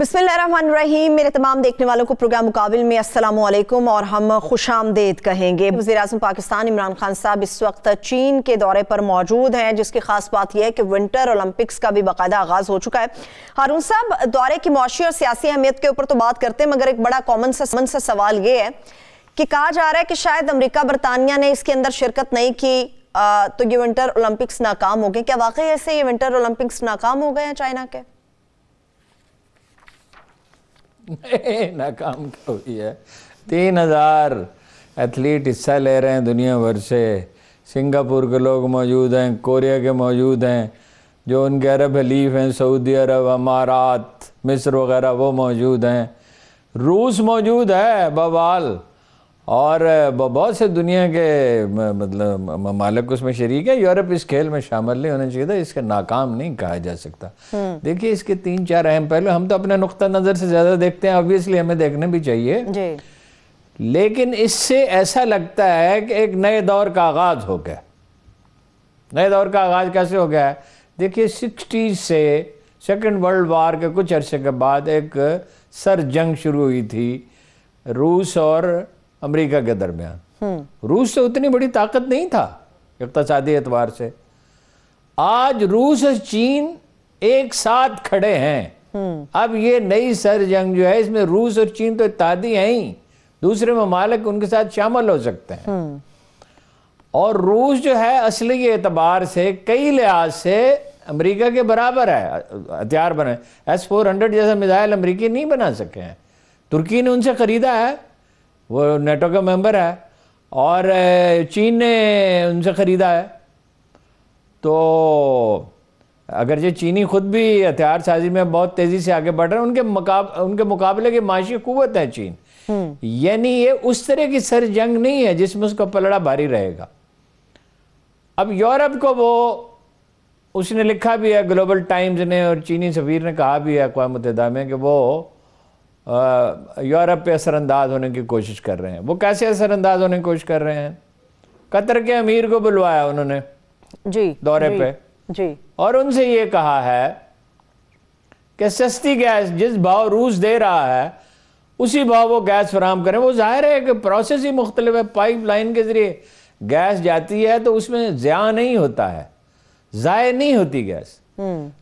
बिस्मिल्लाहिर्रहमानिर्रहीम। मेरे तमाम देखने वालों को प्रोग्राम मुकाबिल में अस्सलामुअलैकुम और हम खुशामदीद कहेंगे। वज़ीर-ए-आज़म पाकिस्तान इमरान खान साहब इस वक्त चीन के दौरे पर मौजूद हैं, जिसकी खास बात यह है कि विंटर ओलंपिक्स का भी बाकायदा आगाज हो चुका है। हारून साहब, दौरे की मौशी और सियासी अहमियत के ऊपर तो बात करते हैं, मगर एक बड़ा कॉमन सा सवाल ये है कि कहा जा रहा है कि शायद अमेरिका बरतानिया ने इसके अंदर शिरकत नहीं की तो ये विंटर ओलंपिक्स नाकाम हो गए। क्या वाकई ऐसे ये विंटर ओलंपिक्स नाकाम हो गए हैं चाइना के? नहीं, नाकाम क्या हुई है। 3000 एथलीट हिस्सा ले रहे हैं दुनिया भर से। सिंगापुर के लोग मौजूद हैं, कोरिया के मौजूद हैं, जो उनके अरब हलीफ हैं, सऊदी अरब, अमारात, मिस्र वगैरह वो मौजूद हैं। रूस मौजूद है बवाल, और बहुत से दुनिया के मतलब ममालिक उसमें शरीक है। यूरोप इस खेल में शामिल नहीं होना चाहिए था, इसका नाकाम नहीं कहा जा सकता। देखिए, इसके 3-4 अहम पहलू। हम तो अपने नुक्ता नज़र से ज़्यादा देखते हैं, ऑब्वियसली हमें देखने भी चाहिए जी। लेकिन इससे ऐसा लगता है कि एक नए दौर का आगाज़ हो गया। नए दौर का आगाज़ कैसे हो गया है? देखिए, 60s से सेकेंड वर्ल्ड वार के कुछ अरसे के बाद एक सर जंग शुरू हुई थी रूस और अमेरिका के दरमियान। रूस से उतनी बड़ी ताकत नहीं था इक़्तिसादी एतबार से। आज रूस और चीन एक साथ खड़े हैं। अब ये नई सर जंग जो है, इसमें रूस और चीन तो इत्तेहादी हैं ही, दूसरे ममालिक उनके साथ शामिल हो सकते हैं। और रूस जो है असली एतबार से कई लिहाज से अमेरिका के बराबर है। हथियार बने S-400 जैसा मिसाइल अमेरिकी नहीं बना सके हैं। तुर्की ने उनसे खरीदा है, वो नेटो का मेंबर है, और चीन ने उनसे ख़रीदा है। तो अगर ये चीनी खुद भी हथियार साजी में बहुत तेज़ी से आगे बढ़ रहे हैं, उनके मुकाबले की माशी कुव्वत है चीन। यानी ये उस तरह की सर जंग नहीं है जिसमें उसका पलड़ा भारी रहेगा। अब यूरोप को वो उसने लिखा भी है, ग्लोबल टाइम्स ने, और चीनी सफीर ने कहा भी है अक़वाम मुत्तहिदा में कि वो यूरोप पे असरअंदाज होने की कोशिश कर रहे हैं। वो कैसे असरअंदाज होने की कोशिश कर रहे हैं? कतर के अमीर को बुलवाया उन्होंने जी दौरे पे जी, और उनसे ये कहा है कि सस्ती गैस जिस भाव रूस दे रहा है उसी भाव वो गैस फराहम करें। वो जाहिर है कि प्रोसेस ही मुख्तलिफ है। पाइपलाइन के ज़रिए गैस जाती है तो उसमें ज़िया नहीं होता है, ज़ाय नहीं होती गैस।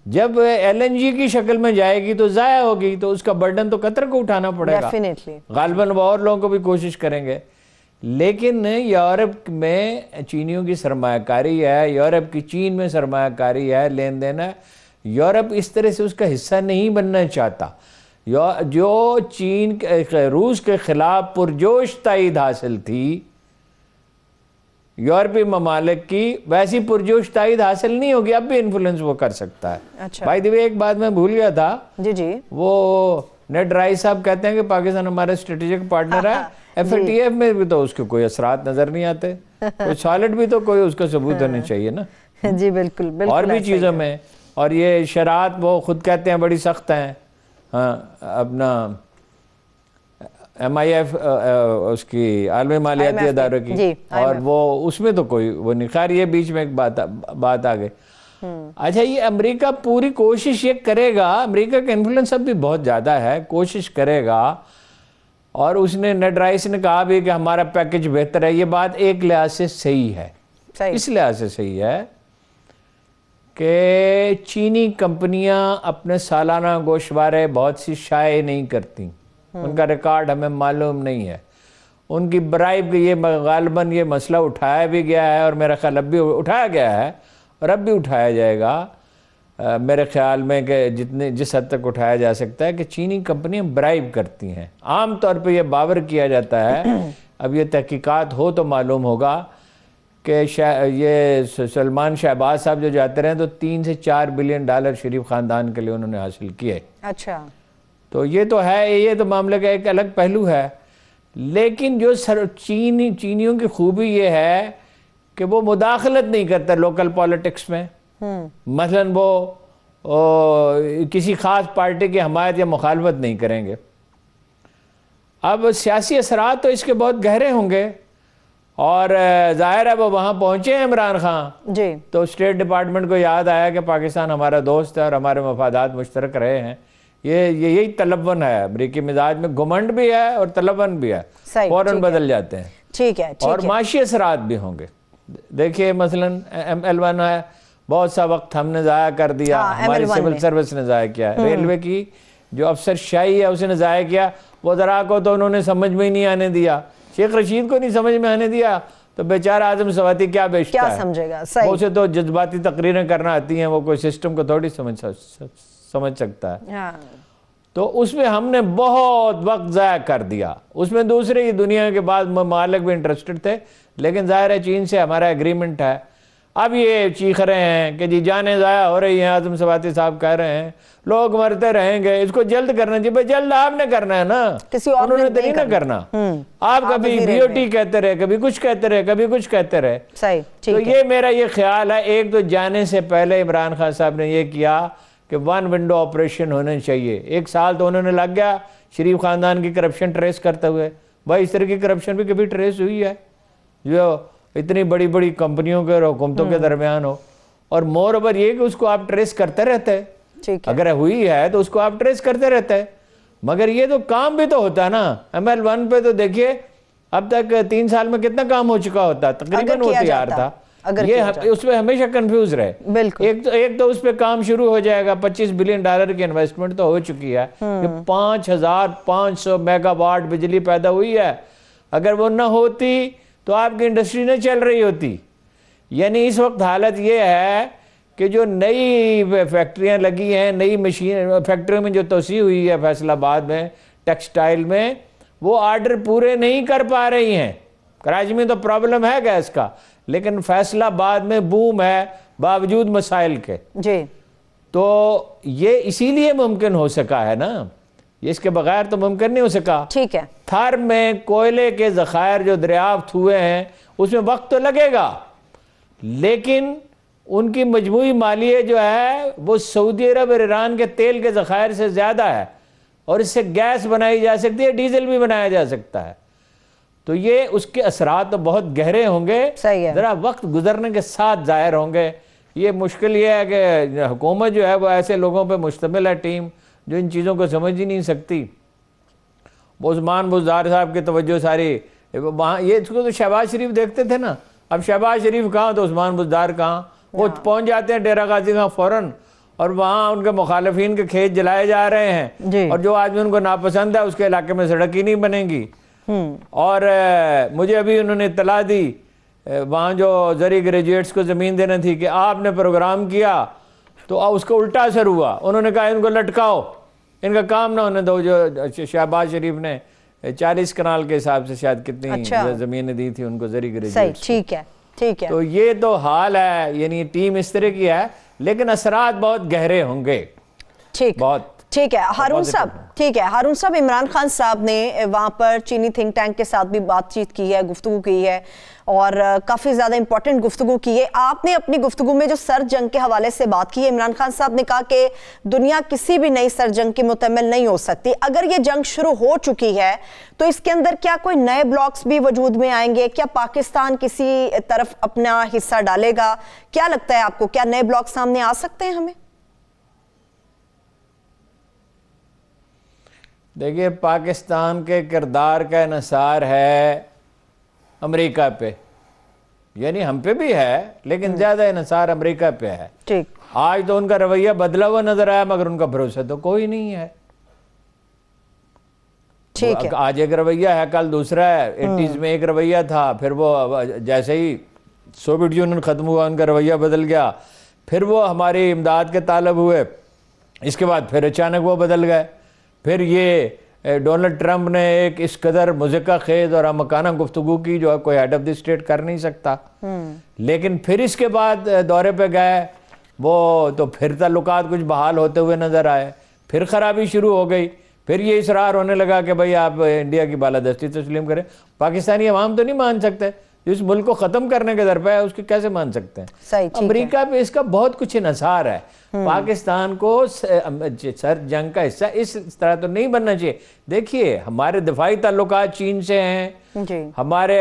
जब LNG की शक्ल में जाएगी तो ज़ाया होगी, तो उसका बर्डन तो कतर को उठाना पड़ेगा। गालिबन वो और लोगों को भी कोशिश करेंगे। लेकिन यूरोप में चीनियों की सरमायाकारी है, यूरोप की चीन में सरमायाकारी है, लेन देन है। यूरोप इस तरह से उसका हिस्सा नहीं बनना चाहता। जो चीन रूस के खिलाफ पुरजोश तायद हासिल थी यूरोपीय ममालिक की, वैसी पुरजोश तायद हासिल नहीं होगी। अब भी इन्फ्लुएंस वो कर सकता है। अच्छा। भाई दिवे, एक बात मैं भूल गया था जी। वो नेड राइस साहब कहते हैं कि पाकिस्तान हमारा स्ट्रेटेजिक पार्टनर है। FATF में भी तो उसके कोई असरात नजर नहीं आते। कोई सॉलिड भी तो कोई उसका सबूत होना चाहिए ना जी। बिल्कुल और भी चीज़ों में। और ये शरात वो खुद कहते हैं बड़ी सख्त हैं। हाँ, अपना MIF उसकी आलमी मालियाती अदारों की, और वो उसमें तो कोई वो नहीं। खैर, ये बीच में एक बात आ गई। अच्छा, ये अमेरिका पूरी कोशिश ये करेगा, अमेरिका का इन्फ्लुएंस अब भी बहुत ज़्यादा है, कोशिश करेगा। और उसने नेड राइस ने कहा भी कि हमारा पैकेज बेहतर है। ये बात एक लिहाज से सही है, इस लिहाज से सही है कि चीनी कंपनियां अपने सालाना गोशवारे बहुत सी शाये नहीं करती। उनका रिकॉर्ड हमें मालूम नहीं है। उनकी ब्राइब ये गालिबन ये मसला उठाया भी गया है, और मेरा ख्याल अब भी उठाया गया है और अब भी उठाया जाएगा मेरे ख्याल में, कि जिस हद तक उठाया जा सकता है कि चीनी कंपनियां ब्राइब करती हैं। आम तौर पे ये बावर किया जाता है, अब ये तहकीकात हो तो मालूम होगा कि ये सलमान शहबाज साहब जो जाते रहे तो $3 से $4 बिलियन शरीफ ख़ानदान के लिए उन्होंने हासिल किए। अच्छा, तो ये तो है, ये तो मामले का एक अलग पहलू है। लेकिन जो चीनियों की खूबी ये है कि वो मुदाखलत नहीं करता लोकल पॉलिटिक्स में। मसलन वो किसी ख़ास पार्टी की हमायत या मुखालफत नहीं करेंगे। अब सियासी असरात तो इसके बहुत गहरे होंगे, और जाहिर है वो वहाँ पहुँचे हैं इमरान खान जी, तो स्टेट डिपार्टमेंट को याद आया कि पाकिस्तान हमारा दोस्त है और हमारे मफादात मुश्तरक रहे हैं, यही तलबन है अमरीकी मिजाज में, घुमंड भी है और तलबन भी है, फौरन बदल जाते हैं। ठीक है, और माशी असरात भी होंगे। देखिए मसलन ML1 है, बहुत सा वक्त हमने ज़ाया कर दिया, हमारी सिविल सर्विस ने ज़ाया किया, रेलवे की जो अफसरशाही है उसने ज़ाया किया, वज़रा को तो उन्होंने समझ में ही नहीं आने दिया, शेख रशीद को नहीं समझ में आने दिया, तो बेचारा आजम सवाती क्या बेचता है, समझेगा? सही। उसे तो जज्बाती तकरीरें करना आती हैं, वो कोई सिस्टम को थोड़ी समझ सकता है। हाँ। तो उसमें हमने बहुत वक्त ज़ाया कर दिया। उसमें दूसरे ही दुनिया के बाद ममालिक भी इंटरेस्टेड थे, लेकिन ज़ाहिर है चीन से हमारा एग्रीमेंट है। अब ये चीख रहे हैं कि जी जाने ज़ाया हो रही हैं, आज़म सवाती साहब कह रहे हैं लोग मरते रहेंगे, इसको जल्द करना चाहिए। भाई जल्द आपने करना है ना, किसी और उन्होंने तो नहीं ना करना। आप कभी BOT कहते रहे, कभी कुछ कहते रहे, कभी कुछ कहते रहे। सही, तो ये मेरा ये ख्याल है, एक तो जाने से पहले इमरान खान साहब ने ये किया कि 1 विंडो ऑपरेशन होना चाहिए। 1 साल तो उन्होंने लग गया शरीफ खानदान की करप्शन ट्रेस करते हुए। भाई इस तरह की करप्शन भी कभी ट्रेस हुई है जो इतनी बड़ी बड़ी कंपनियों के और हुकूमतों के दरमियान हो? और मोर ओवर ये कि उसको आप ट्रेस करते रहते हैं, अगर हुई है तो उसको आप ट्रेस करते रहते हैं। मगर ये तो काम भी तो होता है ना। ML1 पे तो देखिए अब तक 3 साल में कितना काम हो चुका होता, तकरीबन वो तैयार था। ये उसमें हमेशा कंफ्यूज रहे। एक तो उस पर काम शुरू हो जाएगा, $25 बिलियन की इन्वेस्टमेंट तो हो चुकी है, 5500 मेगावाट बिजली पैदा हुई है। अगर वो ना होती तो आपकी इंडस्ट्री न चल रही होती। यानी इस वक्त हालत ये है कि जो नई फैक्ट्रियां लगी हैं, नई मशीन फैक्ट्रियों में जो तोसी हुई है फैसलाबाद में टेक्सटाइल में, वो ऑर्डर पूरे नहीं कर पा रही हैं। कराची में तो प्रॉब्लम है गैस का, लेकिन फैसलाबाद में बूम है बावजूद मसाइल के जी। तो ये इसीलिए मुमकिन हो सका है ना, इसके बगैर तो मुमकिन नहीं हो सका। ठीक है। थर में कोयले के ज़खायर जो दरियाफ्त हुए हैं उसमें वक्त तो लगेगा, लेकिन उनकी मजमूई मालियत जो है वो सऊदी अरब और ईरान के तेल के ज़खायर से ज़्यादा है, और इससे गैस बनाई जा सकती है, डीजल भी बनाया जा सकता है। तो ये उसके असरात तो बहुत गहरे होंगे, ज़रा वक्त गुजरने के साथ ज़ाहिर होंगे। ये मुश्किल ये है कि हुकूमत जो है वो ऐसे लोगों पर मुश्तमिल है, टीम जो इन चीज़ों को समझ ही नहीं सकती। उस्मान बुज़दार साहब की तवज्जो सारी वहाँ, ये इसको तो शहबाज शरीफ देखते थे ना, अब शहबाज शरीफ कहाँ तो उस्मान बुज़दार कहाँ, वो पहुँच जाते हैं डेरा गाजी का फ़ौरन, और वहाँ उनके मुखालिफिन के खेत जलाए जा रहे हैं, और जो आदमी उनको नापसंद है उसके इलाके में सड़क ही नहीं बनेगी। और मुझे अभी उन्होंने इत्तला दी वहाँ जो ज़री ग्रेजुएट्स को ज़मीन देना थी कि आपने प्रोग्राम किया तो उसका उल्टा असर हुआ। उन्होंने कहा इनको लटकाओ, इनका काम ना होने दो। जो शहबाज शरीफ ने 40 कनाल के हिसाब से शायद कितनी ज़मीनें दी थी उनको ज़री ग्रेजुएट्स। ठीक है, ठीक है। तो ये तो हाल है, यानी टीम इस तरह की है, लेकिन असरात बहुत गहरे होंगे। ठीक, बहुत ठीक है हारून साहब। ठीक है हारून साहब, इमरान खान साहब ने वहाँ पर चीनी थिंक टैंक के साथ भी बातचीत की है, गुफ्तगू की है, और काफ़ी ज़्यादा इंपॉर्टेंट गुफ्तगू की है। आपने अपनी गुफ्तगू में जो सर जंग के हवाले से बात की है, इमरान खान साहब ने कहा कि दुनिया किसी भी नई सर जंग की मुतमिल नहीं हो सकती। अगर ये जंग शुरू हो चुकी है तो इसके अंदर क्या कोई नए ब्लॉक्स भी वजूद में आएंगे? क्या पाकिस्तान किसी तरफ अपना हिस्सा डालेगा? क्या लगता है आपको, क्या नए ब्लॉक सामने आ सकते हैं हमें? देखिए, पाकिस्तान के किरदार का इन्हिसार है अमेरिका पे, यानी हम पे भी है, लेकिन ज्यादा इन्हिसार अमेरिका पे है। ठीक। आज तो उनका रवैया बदला हुआ नजर आया, मगर उनका भरोसा तो कोई नहीं है। ठीक है। आज एक रवैया है, कल दूसरा है। 80s में एक रवैया था, फिर वो जैसे ही सोवियत यूनियन खत्म हुआ उनका रवैया बदल गया, फिर वो हमारी इमदाद के तालब हुए, इसके बाद फिर अचानक वो बदल गए। फिर ये डोनाल्ड ट्रंप ने एक इस कदर मुज़क्का खेज और मकाना गुफ्तगू की जो कोई हेड ऑफ द स्टेट कर नहीं सकता। लेकिन फिर इसके बाद दौरे पे गए वो, तो फिर ताल्लुकात कुछ बहाल होते हुए नजर आए, फिर खराबी शुरू हो गई। फिर ये इसरार होने लगा कि भाई आप इंडिया की बालादस्ती तस्लीम करें। पाकिस्तानी अवाम तो नहीं मान सकते, जिस मुल्क को ख़त्म करने के दर पे है उसकी कैसे मान सकते हैं? अमेरिका पे इसका बहुत कुछ इन्हिसार है। पाकिस्तान को सर जंग का हिस्सा इस तरह तो नहीं बनना चाहिए। देखिए, हमारे दिफाई ताल्लुकात चीन से हैं, हमारे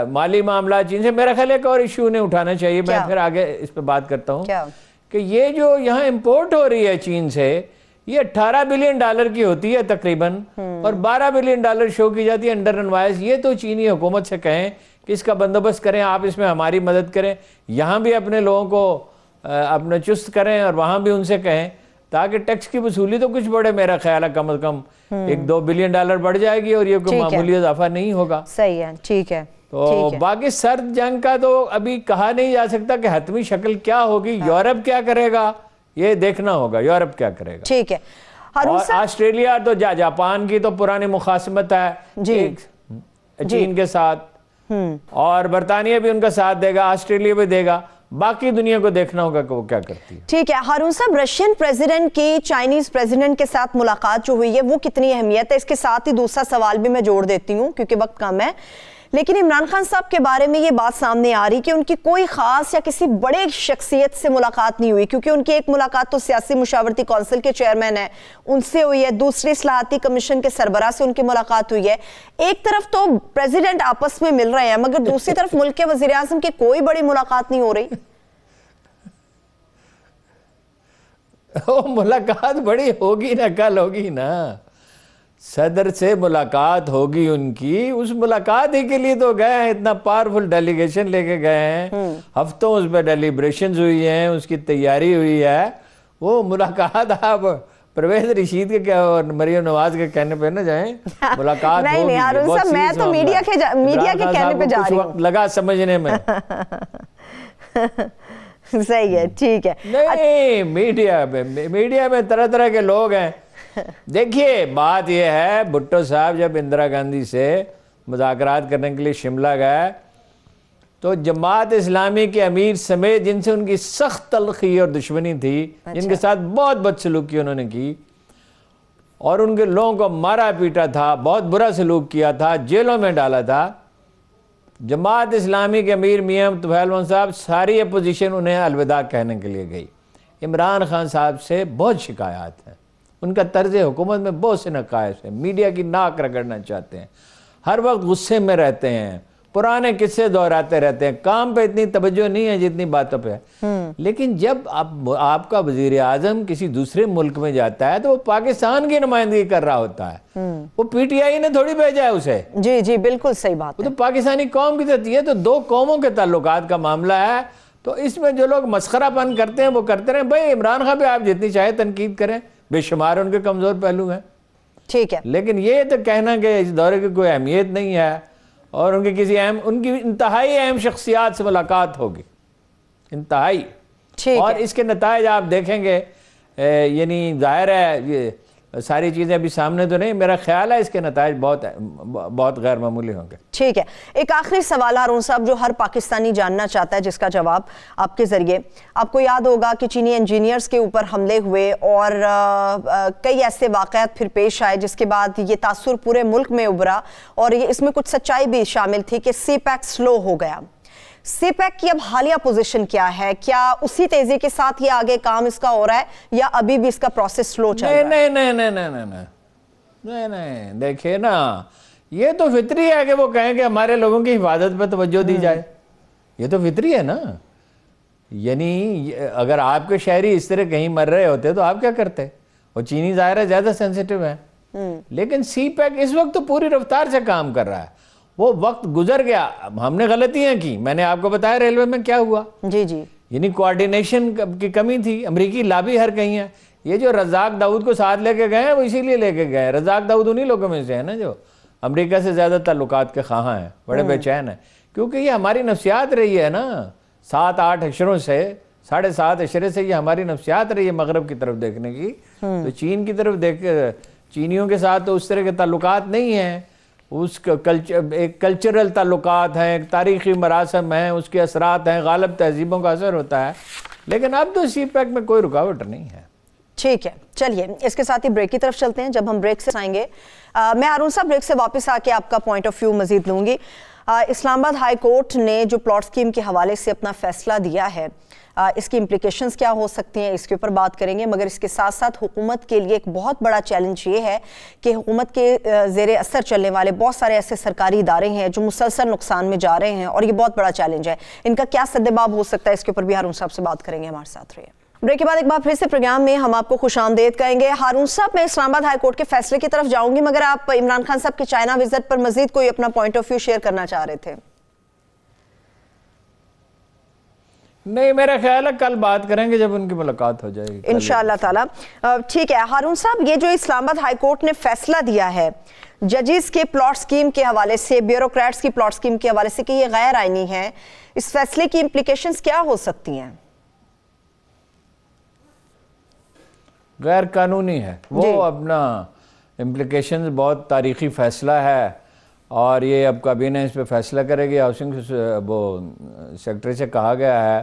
माली मामला चीन से। मेरा ख्याल एक और इशू ने उठाना चाहिए, मैं फिर आगे इस पर बात करता हूँ कि ये जो यहाँ इम्पोर्ट हो रही है चीन से, ये 18 बिलियन डॉलर की होती है तकरीबन, और 12 बिलियन डॉलर शो की जाती है अंडर इनवॉइस। ये तो चीनी हुकूमत से कहें कि इसका बंदोबस्त करें, आप इसमें हमारी मदद करें, यहाँ भी अपने लोगों को अपने चुस्त करें और वहाँ भी उनसे कहें, ताकि टैक्स की वसूली तो कुछ बढ़े। मेरा ख्याल है कम से कम 1-2 बिलियन डॉलर बढ़ जाएगी और ये कोई मामूली इजाफा नहीं होगा। सही है, ठीक है। तो बाकी सर्द जंग का तो अभी कहा नहीं जा सकता कि हतमी शक्ल क्या होगी। यूरोप क्या करेगा ये देखना होगा, यूरोप क्या करेगा। ठीक है। और ऑस्ट्रेलिया तो जापान की तो पुरानी मुखासमत है चीन के साथ, और बरतानिया भी उनका साथ देगा, ऑस्ट्रेलिया भी देगा। बाकी दुनिया को देखना होगा कि वो क्या करती है। ठीक है हारून साहब, रशियन प्रेसिडेंट की चाइनीज प्रेसिडेंट के साथ मुलाकात जो हुई है वो कितनी अहमियत है? इसके साथ ही दूसरा सवाल भी मैं जोड़ देती हूँ क्योंकि वक्त कम है, लेकिन इमरान खान साहब के बारे में ये बात सामने आ रही कि उनकी कोई खास या किसी बड़े शख्सियत से मुलाकात नहीं हुई, क्योंकि उनकी एक मुलाकात तो सियासी मुशावरती कौंसिल के चेयरमैन है उनसे हुई है, दूसरी इस्लाहाती कमीशन के सरबराह से उनकी मुलाकात हुई है। एक तरफ तो प्रेसिडेंट आपस में मिल रहे हैं मगर दूसरी तरफ मुल्क के वजीर आजम की कोई बड़ी मुलाकात नहीं हो रही। मुलाकात बड़ी होगी ना, कल होगी ना, सदर से मुलाकात होगी उनकी। उस मुलाकात ही के लिए तो गए हैं, इतना पावरफुल डेलीगेशन लेके गए हैं, हफ्तों उस पर डेलीब्रेशन हुई हैं, उसकी तैयारी हुई है। वो मुलाकात आप परवेज रशीद के और मरियम नवाज के कहने पे ना जाएं, मुलाकात नहीं नहीं हारून साहब, मैं तो मीडिया के कहने पे जा रही हूं। लगा समझने में। सही है, ठीक है। नहीं, मीडिया में तरह तरह के लोग हैं। देखिए बात यह है, भुट्टो साहब जब इंदिरा गांधी से मुज़ाकरात करने के लिए शिमला गए तो जमात इस्लामी के अमीर समेत जिनसे उनकी सख्त तलखी और दुश्मनी थी, जिनके साथ बहुत बदसलूकी उन्होंने की और उनके लोगों को मारा पीटा था, बहुत बुरा सलूक किया था, जेलों में डाला था, जमात इस्लामी के अमीर मियां तुफैल साहब सारी अपोजिशन उन्हें अलविदा कहने के लिए गई। इमरान खान साहब से बहुत शिकायत है, उनका तर्ज हुकूमत में बहुत से नकायस है, मीडिया की नाक रगड़ना चाहते हैं, हर वक्त गुस्से में रहते हैं, पुराने किस्से दोहराते रहते हैं, काम पे इतनी तवज्जो नहीं है जितनी बातों पे है। लेकिन जब आपका वजीर आजम किसी दूसरे मुल्क में जाता है तो वो पाकिस्तान की नुमाइंदगी कर रहा होता है, वो पीटीआई ने थोड़ी भेजा है उसे। जी जी बिल्कुल सही बात है। तो पाकिस्तानी कौम की तरफ, ये तो दो कौमों के ताल्लुकात का मामला है। तो इसमें जो लोग मस्खरापन करते हैं वो करते रहे। भाई इमरान खान पे आप जितनी चाहे तनकीद करें, बेशुमार उनके कमजोर पहलू हैं, ठीक है, लेकिन ये तो कहना कि इस दौरे की कोई अहमियत नहीं है और उनकी किसी उनकी इंतहाई अहम शख्सियात से मुलाकात होगी, इंतहाई, और इसके नतायज आप देखेंगे। यानी जाहिर है ये सारी चीज़ें अभी सामने तो नहीं, मेरा ख्याल है इसके नतायज बहुत गैर मामूली होंगे। ठीक है, एक आखिरी सवाल हारून साहब जो हर पाकिस्तानी जानना चाहता है, जिसका जवाब आपके जरिए। आपको याद होगा कि चीनी इंजीनियर्स के ऊपर हमले हुए और कई ऐसे वाक़यात फिर पेश आए जिसके बाद ये तासुर पूरे मुल्क में उभरा और ये इसमें कुछ सच्चाई भी शामिल थी कि सीपैक स्लो हो गया। सीपैक की अब हालिया पोजीशन क्या है? क्या उसी तेजी के साथ ये आगे काम इसका हो रहा है या अभी भी इसका प्रोसेस स्लो चल रहा है? नहीं नहीं नहीं नहीं नहीं नहीं नहीं, देखिए ना, ये तो फितरी है कि वो कहें कि हमारे लोगों की हिफाजत पर तवज्जो दी जाए, ये तो फितरी है ना। यानी अगर आपके शहरी इस तरह कहीं मर रहे होते तो आप क्या करते? वो चीनी ज़ाहिर है ज़्यादा सेंसिटिव है, लेकिन सीपैक इस वक्त तो पूरी रफ्तार से काम कर रहा है। वो वक्त गुजर गया, हमने गलतियां की, मैंने आपको बताया रेलवे में क्या हुआ। जी जी, यानी कोऑर्डिनेशन की कमी थी, अमेरिकी लाबी हर कहीं है। ये जो रज़ाक दाऊद को साथ लेके गए हैं वो इसीलिए लेके गए। रज़ाक दाऊद उन्हीं लोगों में से है ना जो अमेरिका से ज़्यादा ताल्लुकात के ख़्वाह हैं, बड़े बेचैन हैं, क्योंकि ये हमारी नफ्सियात रही है ना 7-8 अशरों से, 7.5 अशरे से ये हमारी नफ्सियात रही है मगरब की तरफ देखने की। तो चीन की तरफ देख, चीनियों के साथ तो उस तरह के ताल्लुकात नहीं हैं, उसका एक कल्चरल ताल्लुकात हैं, एक तारीख़ी मरासम हैं, उसके असरात हैं, गालिब तहजीबों का असर होता है। लेकिन अब तो सीपैक में कोई रुकावट नहीं है। ठीक है, चलिए इसके साथ ही ब्रेक की तरफ चलते हैं। जब हम ब्रेक से आएंगे मैं हारून साहब ब्रेक से वापस आके आपका पॉइंट ऑफ व्यू मजीद लूँगी। इस्लामाबाद हाई कोर्ट ने जो प्लॉट स्कीम के हवाले से अपना फैसला दिया है, इसकी इम्प्लिकेशंस क्या हो सकती हैं, इसके ऊपर बात करेंगे। मगर इसके साथ साथ हुकूमत के लिए एक बहुत बड़ा चैलेंज ये है कि हुकूमत के ज़ेरे असर चलने वाले बहुत सारे ऐसे सरकारी इदारे हैं जो मुसलसल नुकसान में जा रहे हैं और ये बहुत बड़ा चैलेंज है। इनका क्या सद्देबाब हो सकता है, इसके ऊपर भी हारून साहब से बात करेंगे, हमारे साथ रहिए। ब्रेक के बाद एक बार फिर से प्रोग्राम में हम आपको खुशामदीद कहेंगे। हारून साहब, मैं इस्लामाबाद हाई कोर्ट के फैसले की तरफ जाऊंगी, मगर आप इमरान खान साहब की चाइना विजिट पर मजीद कोई अपना पॉइंट ऑफ व्यू शेयर करना चाह रहे थे? नहीं, मेरा ख्याल है कल बात करेंगे जब उनकी मुलाकात हो जाएगी इंशाअल्लाह ताला। ठीक है हारून साहब, ये जो इस्लामाबाद हाई कोर्ट ने फैसला दिया है जजेस के प्लॉट स्कीम के हवाले से, ब्यूरोक्रेट्स की प्लॉट स्कीम के हवाले से कि ये गैर आईनी है, इस फैसले की इम्प्लीकेशंस क्या हो सकती हैं? गैर कानूनी है वो, अपना इम्प्लीकेशंस बहुत तारीखी फ़ैसला है और ये अब काबीना इस पे फैसला करेगी। हाउसिंग वो सेक्रेटरी से कहा गया है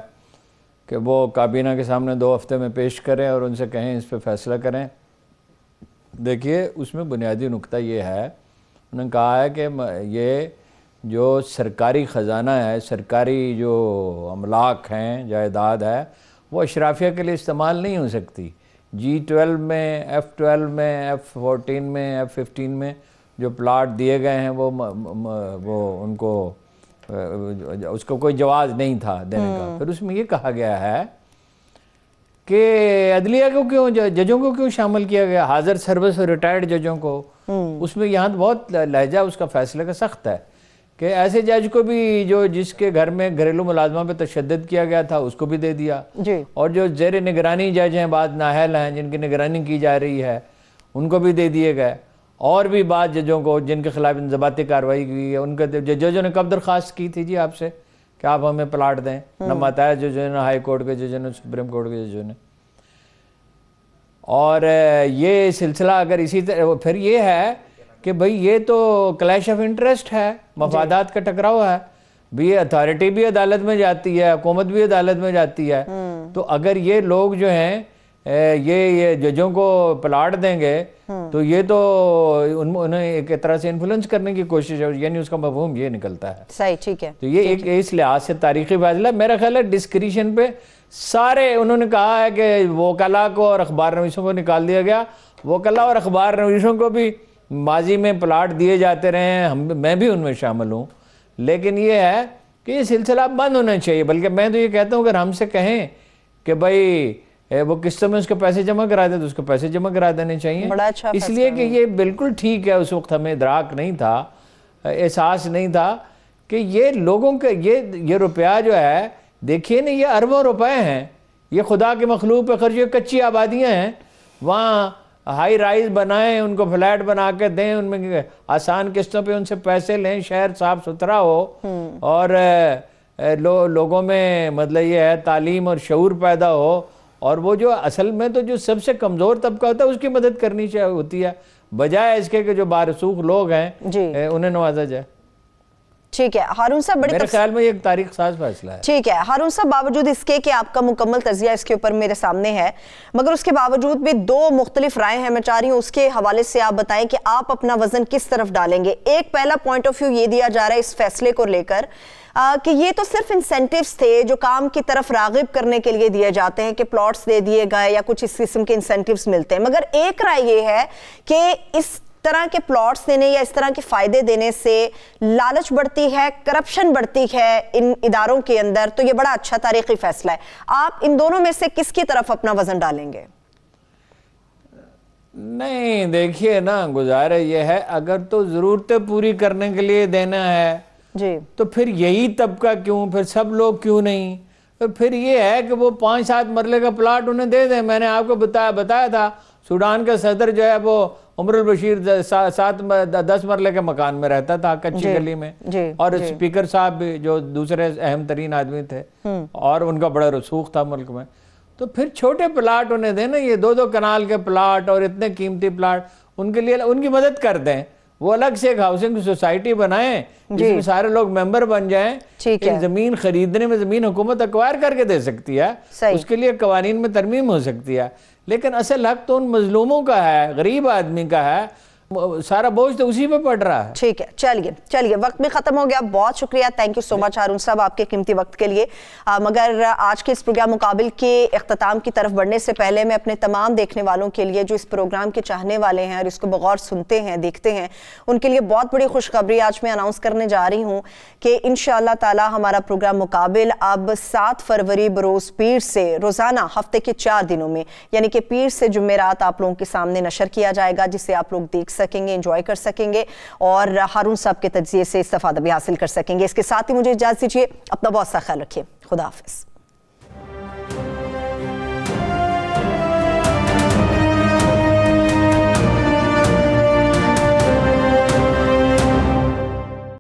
कि वो काबीना के सामने 2 हफ्ते में पेश करें और उनसे कहें इस पे फैसला करें। देखिए उसमें बुनियादी नुक्ता ये है, उन्होंने कहा है कि ये जो सरकारी ख़जाना है, सरकारी जो अमलाक हैं, जायदाद है, वो अशराफिया के लिए इस्तेमाल नहीं हो सकती। G12 में, F12 में, F14 में, F15 में जो प्लाट दिए गए हैं वो उनको उसको कोई जवाज़ नहीं था देने का। फिर उसमें ये कहा गया है कि अदलिया को क्यों, जजों को क्यों शामिल किया गया, हाजिर सर्विस और रिटायर्ड जजों को। उसमें यहाँ बहुत लहजा उसका फैसले का सख्त है कि ऐसे जज को भी जो जिसके घर में घरेलू मुलाजमा पे तशद्दुद किया गया था उसको भी दे दिया जी। और जो ज़ेर निगरानी जज हैं, बाद नाहल हैं जिनकी निगरानी की जा रही है, उनको भी दे दिए गए। और भी बाद जजों को जिनके खिलाफ इंज़बाती कार्रवाई की है, उनके जजों ने कब दरख्वास्त की थी जी आपसे कि आप हमें प्लाट दें, न माताज जजों ने, हाई कोर्ट के जजों ने, सुप्रीम कोर्ट के जजों ने। और ये सिलसिला अगर इसी तरह, फिर ये है कि भाई ये तो क्लैश ऑफ इंटरेस्ट है, मफादात का टकराव है भी। अथॉरिटी भी अदालत में जाती है, हुकूमत भी अदालत में जाती है। तो अगर ये लोग जो हैं ये जजों को प्लाट देंगे तो ये तो उन्हें एक तरह से इन्फ्लुएंस करने की कोशिश है, यानी उसका मफहूम ये निकलता है। सही, ठीक है। तो ये एक इस लिहाज से तारीखी फैसला, मेरा ख्याल है डिस्क्रिशन पे सारे उन्होंने कहा है कि वकला को और अखबार नवीसों को निकाल दिया गया। वकला और अखबार नवीसों को भी माजी में प्लाट दिए जाते रहे हैं, मैं भी उनमें शामिल हूँ, लेकिन ये है कि ये सिलसिला बंद होना चाहिए। बल्कि मैं तो ये कहता हूँ अगर हमसे कहें कि भाई वो किस्तों में उसके पैसे जमा करा दे तो उसके पैसे जमा करा देने चाहिए। बड़ा अच्छा इसलिए कि ये बिल्कुल ठीक है, उस वक्त हमें इदराक नहीं था, एहसास नहीं था कि ये लोगों के ये रुपया जो है, देखिए ना, ये अरबों रुपए हैं, ये खुदा के मखलूक पे खर्च, ये कच्ची आबादियाँ हैं, वहाँ हाई राइज बनाएं, उनको फ्लैट बना के दें, उनमें आसान किस्तों पे उनसे पैसे लें, शहर साफ सुथरा हो और लोगों में मतलब ये है तालीम और शऊर पैदा हो, और वो जो असल में तो जो सबसे कमज़ोर तबका होता है उसकी मदद करनी चाहिए होती है, बजाय इसके कि जो बारसूख लोग हैं उन्हें नवाजा जाए। ठीक है हारून साहब, मेरे ख्याल में ये एक तारीख साज फैसला है। ठीक है हारून साहब, बावजूद इसके कि आपका मुकम्मल तजिया इसके ऊपर मेरे सामने है, मगर उसके बावजूद भी 2 मुख्तलिफ राय हैं। मैं चाह रही हूँ उसके हवाले से आप बताएं कि आप अपना वजन किस तरफ डालेंगे। एक पहला पॉइंट ऑफ व्यू ये दिया जा रहा है इस फैसले को लेकर कि ये तो सिर्फ इंसेंटिव्स थे जो काम की तरफ रागिब करने के लिए दिए जाते हैं कि प्लॉट्स दे दिए गए या कुछ इस किस्म के इंसेंटिव्स मिलते हैं, मगर एक राय ये है कि इस तरह के प्लॉट्स देने या इस तरह के फायदे देने से लालच बढ़ती है, करप्शन बढ़ती है इन इदारों के अंदर। तो ये बड़ा अच्छा तारीखी फैसला है। आप इन दोनों में से किसकी तरफ अपना वजन डालेंगे? नहीं देखिए ना, गुजारा ये है अगर तो जरूरतें पूरी करने के लिए देना है जी, तो फिर यही तबका क्यों, फिर सब लोग क्यों नहीं? तो फिर ये है कि वो 5-7 मरले का प्लाट उन्हें दे दें। मैंने आपको बताया था सूडान का सदर जो है वो उमरुल बशीर 7-10 मरले के मकान में रहता था, कच्ची गली में, और स्पीकर साहब भी जो दूसरे अहम तरीन आदमी थे और उनका बड़ा रसूख था मुल्क में। तो फिर छोटे प्लाट उन्हें देना, ये 2-2 कनाल के प्लाट और इतने कीमती प्लाट उनके लिए उनकी मदद कर दें। वो अलग से एक हाउसिंग सोसाइटी बनाएं जिसमें सारे लोग मेंबर बन जाएं। एक जमीन खरीदने में जमीन हुकूमत अक्वायर करके दे सकती है, उसके लिए कवानीन में तरमीम हो सकती है, लेकिन असल हक तो उन मजलूमों का है, गरीब आदमी का है। सारा बोझ तो उसी पे पड़ रहा है। ठीक है, चलिए चलिए, वक्त भी खत्म हो गया। बहुत शुक्रिया, थैंक यू सो मच हारून साहब आपके कीमती वक्त के लिए। मगर आज के इस प्रोग्राम मुकाबिल के इख्तिताम की तरफ बढ़ने से पहले मैं अपने तमाम देखने वालों के लिए जो इस प्रोग्राम के चाहने वाले हैं और इसको बगौर सुनते हैं, देखते हैं, उनके लिए बहुत बड़ी खुशखबरी आज मैं अनाउंस करने जा रही हूँ कि इंशाअल्लाह ताला हमारा प्रोग्राम मुकाबिल अब 7 फरवरी बरोज़ पीर से रोज़ाना हफ्ते के 4 दिनों में, यानी कि पीर से जुमेरात आप लोगों के सामने नशर किया जाएगा, जिसे आप लोग देख सकेंगे, एंजॉय कर सकेंगे और हारून साहब के तजिए से इस्तेफादा भी हासिल कर सकेंगे। इसके साथ ही मुझे इजाज़त दीजिए, अपना बहुत सा ख्याल रखिए। खुदा हाफिज़।